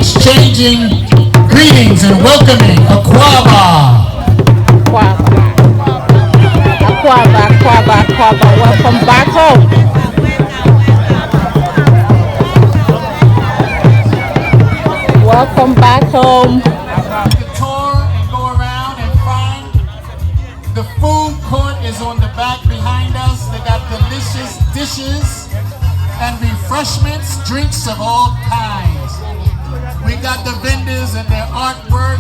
exchanging greetings and welcoming Aquaba. Aquaba, welcome back home. Welcome back home. The tour and go around and find the food court is on the back behind us. They got delicious dishes and refreshments, drinks of all kinds. We got the vendors and their artwork.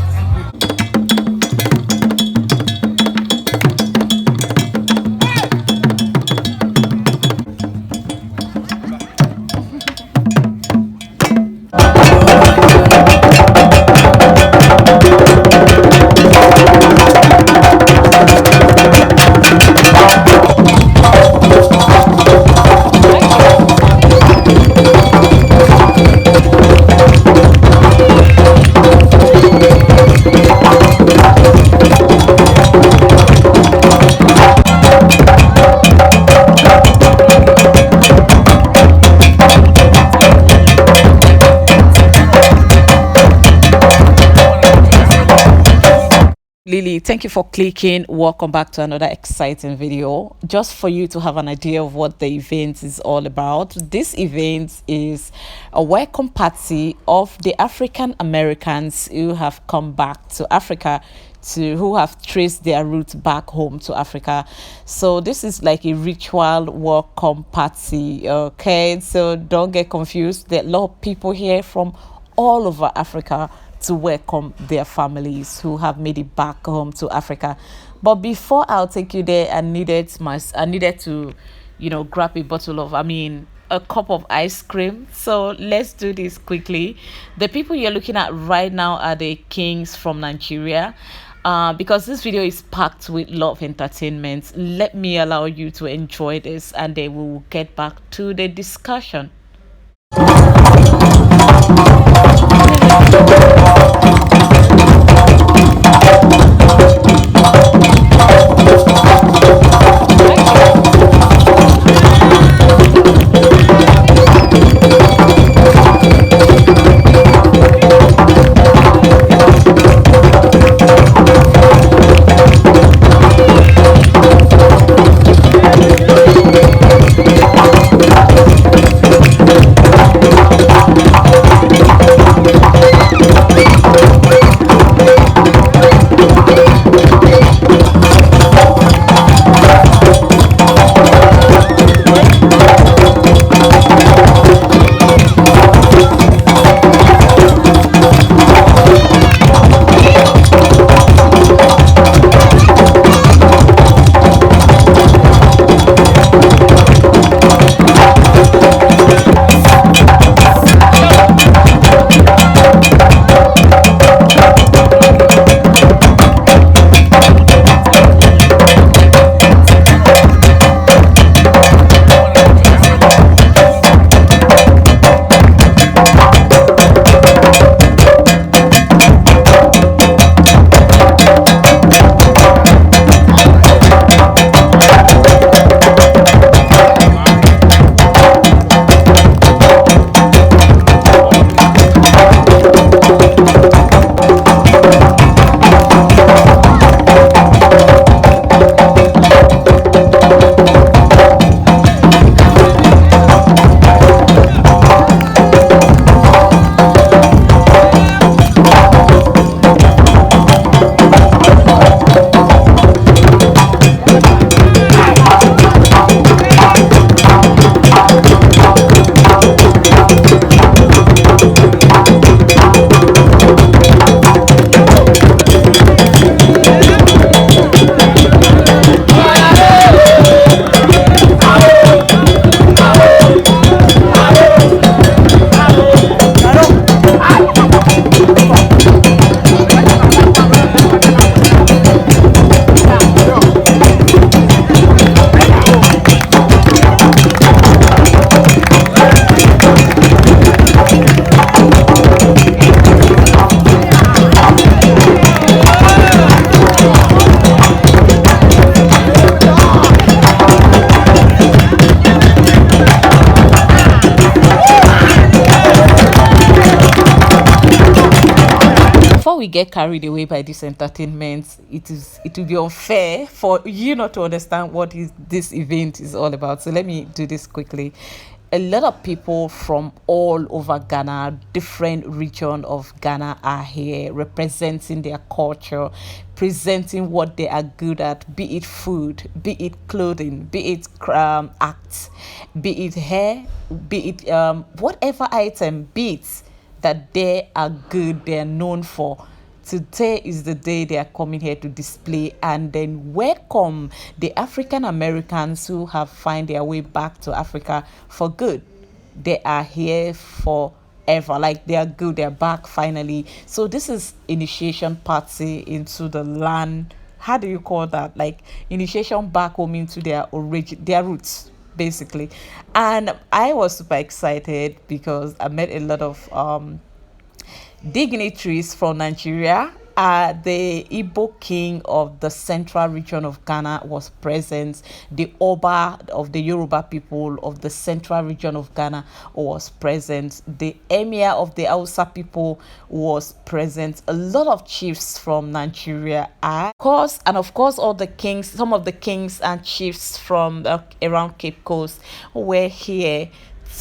Lily, thank you for clicking. Welcome back to another exciting video. Just for you to have an idea of what the event is all about, this event is a welcome party of the African Americans who have come back to Africa, who have traced their roots back home to Africa. So this is like a ritual welcome party. Okay, so don't get confused. There are a lot of people here from all over Africa to welcome their families who have made it back home to Africa. But before I'll take you there, I needed to, grab a bottle of, a cup of ice cream. So let's do this quickly. The people you're looking at right now are the kings from Nigeria. Because this video is packed with a lot of entertainment, let me allow you to enjoy this and then we will get back to the discussion. before we get carried away by this entertainment, it will be unfair for you not to understand what is this event is all about. So let me do this quickly. A lot of people from all over Ghana, different region of Ghana, are here representing their culture, presenting what they are good at, be it food, be it clothing, be it acts, be it hair, be it whatever item, be it that they are good, they are known for. Today is the day they are coming here to display and then welcome the African Americans who have find their way back to Africa for good. They are here forever, like they are good, they are back finally. So this is initiation party into the land. How do you call that? Like initiation back home into their their roots basically. And I was super excited because I met a lot of dignitaries from Nigeria. The Igbo king of the central region of Ghana was present. The Oba of the Yoruba people of the central region of Ghana was present. The emir of the Hausa people was present. A lot of chiefs from Nigeria are, of course, all the kings, some of the kings and chiefs from around Cape Coast were here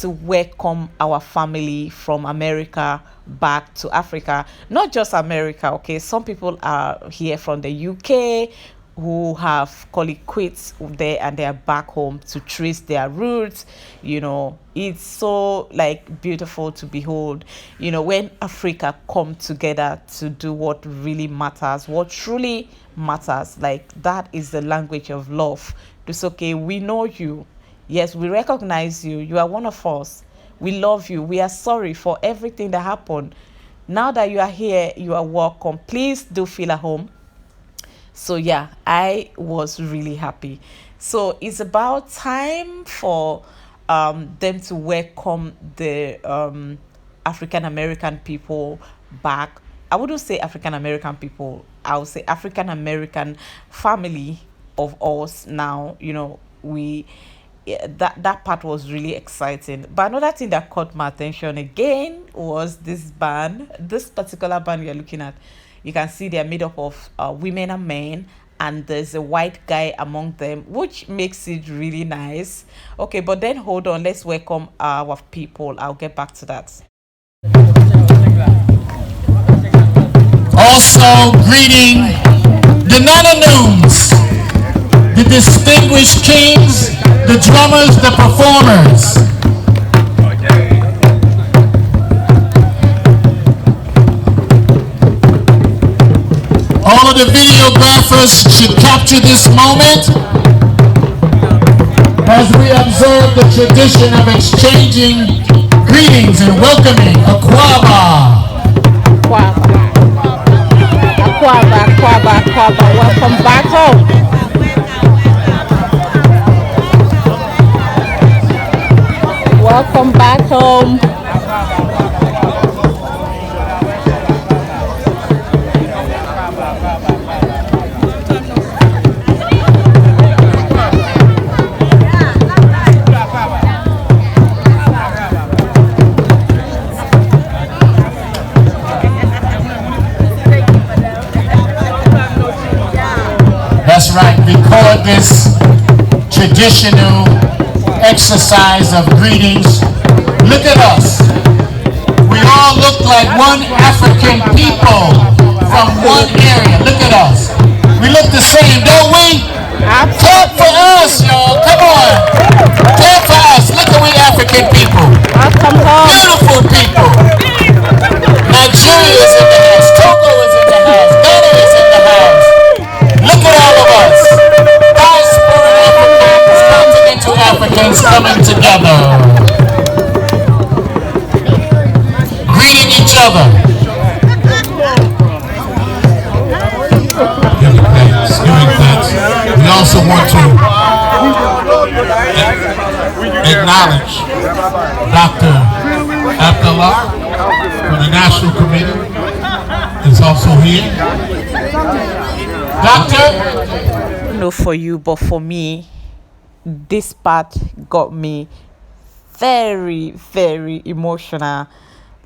to welcome our family from America back to Africa. Not just America, okay? Some people are here from the UK who have call it quits there and they are back home to trace their roots. You know, it's so like beautiful to behold, you know, when Africa come together to do what really matters, what truly matters. Like that is the language of love. It's okay, we know you. Yes, we recognize you. You are one of us. We love you. We are sorry for everything that happened. Now that you are here, you are welcome. Please do feel at home. So yeah, I was really happy. So it's about time for them to welcome the African American people back. I wouldn't say African American people. I would say African American family of us now. You know, that part was really exciting. But another thing that caught my attention again was this band. This particular band you're looking at, you can see they're made up of women and men, and there's a white guy among them, which makes it really nice. Okay, but then hold on, let's welcome our people. I'll get back to that. Also greeting the Nananoons, the distinguished kings, the drummers, the performers. All of the videographers should capture this moment as we observe the tradition of exchanging greetings and welcoming Akwaba. Akwaba, welcome back home. Welcome back home. That's right, we call this traditional exercise of greetings. Look at us. We all look like one African people from one area. Look at us. We look the same, don't we? Clap for us, y'all. Come on. Clap for us. Look at we African people. Beautiful people. Nigeria is in the house. Togo is in the house. Ghana is in the house. Look at all of us. Diaspora Africans, continental Africans coming together. Greeting each other. Giving thanks. We also want to acknowledge Dr. Abdullah from the National Committee is also here. Doctor? No, for you, but for me, this part got me very, very emotional.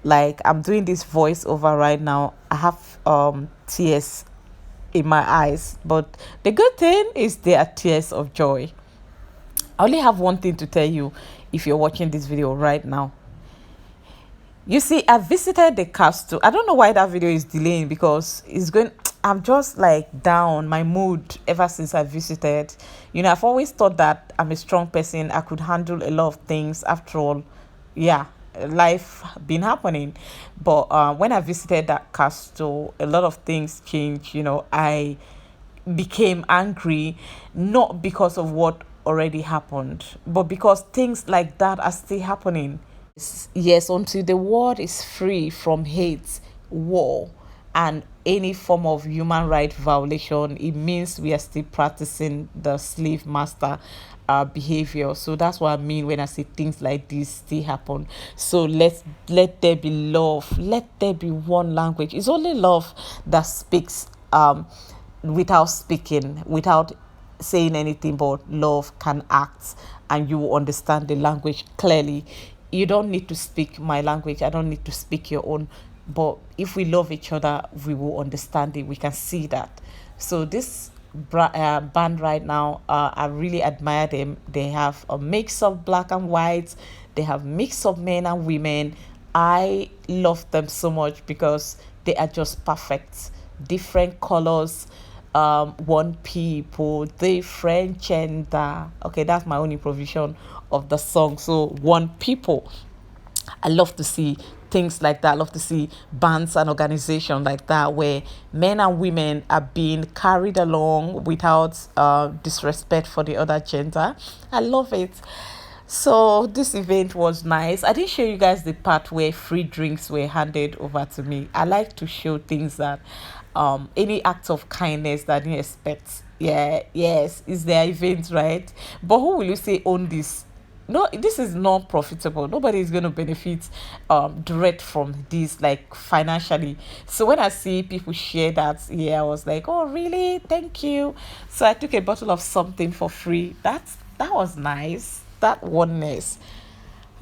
like I'm doing this voiceover right now, I have tears in my eyes, but the good thing is they are tears of joy. I only have one thing to tell you if you're watching this video right now. You see, I visited the castle. I don't know why that video is delaying, because it's going, I'm just like down my mood ever since I visited. You know, I've always thought that I'm a strong person, I could handle a lot of things. After all, yeah, life been happening. But when I visited that castle, a lot of things changed. You know, I became angry, not because of what already happened, but because things like that are still happening. Yes, until the world is free from hate, war, and any form of human rights violation, it means we are still practicing the slave master behavior. So that's what I mean when I say things like this still happen. So let there be love. Let there be one language. It's only love that speaks without speaking, without saying anything, but love can act, and you will understand the language clearly. You don't need to speak my language, I don't need to speak your own, but if we love each other, we will understand it, we can see that. So this band right now, I really admire them. They have a mix of black and white, they have mix of men and women. I love them so much because they are just perfect, different colors, one people, different gender. Okay, that's my own improvisation of the song. So one people. I love to see things like that. I love to see bands and organizations like that, where men and women are being carried along without disrespect for the other gender. I love it. So this event was nice. I didn't show you guys the part where free drinks were handed over to me. I like to show things that any act of kindness that I didn't expect. Yeah, yes, it's their event, right? But who will you say own this? No, this is not profitable. Nobody is going to benefit direct from this, like financially. So when I see people share that, yeah, I was like, oh really, thank you. So I took a bottle of something for free. That was nice, that oneness.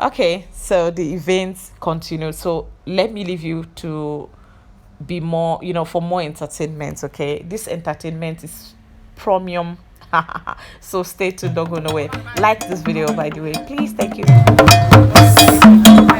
Okay, so the events continue, so let me leave you to be more, you know, for more entertainment. Okay, this entertainment is premium. So stay tuned, don't go nowhere. Like this video, by the way, please. Thank you.